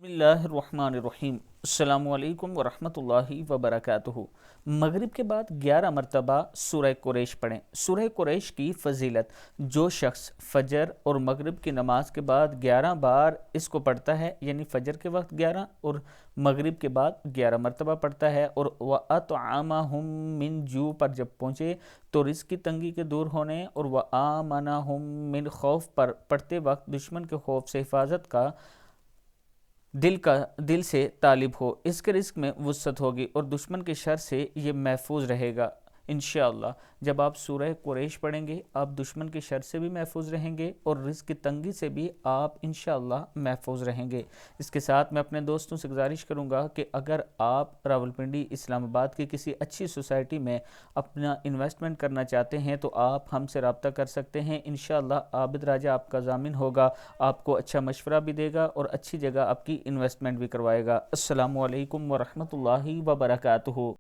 بسم اللہ الرحمن الرحیم۔ السلام علیکم ورحمۃ اللہ وبرکاتہ۔ مغرب کے بعد 11 مرتبہ سورہ قریش پڑھیں۔ سورہ قریش کی فضیلت: جو شخص فجر اور مغرب کی نماز کے بعد 11 بار اس کو پڑھتا ہے، یعنی فجر کے وقت 11 اور مغرب کے بعد 11 مرتبہ پڑھتا ہے، اور وَأَطْعَمَهُم مِّن جوع پر جب پہنچے تو رزق کی تنگی کے دور ہونے، اور وَآمَنَهُم مِّن خوف پر پڑھتے وقت دشمن کے خوف سے حفاظت کا دل سے طالب ہو، اس کے رزق میں وسعت ہوگی اور دشمن کے شر سے یہ محفوظ رہے گا۔ انشاءاللہ جب آپ سورہ قریش پڑھیں گے، آپ دشمن کے شر سے بھی محفوظ رہیں گے اور رزق کی تنگی سے بھی آپ انشاءاللہ محفوظ رہیں گے۔ اس کے ساتھ میں اپنے دوستوں سے گزارش کروں گا کہ اگر آپ راولپنڈی اسلام آباد کی کسی اچھی سوسائٹی میں اپنا انویسٹمنٹ کرنا چاہتے ہیں تو آپ ہم سے رابطہ کر سکتے ہیں۔ انشاءاللہ عابد راجہ آپ کا ضامن ہوگا، آپ کو اچھا مشورہ بھی دے گا اور اچھی جگہ آپ کی انویسٹمنٹ بھی کروائے گا۔ السلام علیکم ورحمۃ اللہ وبرکاتہ۔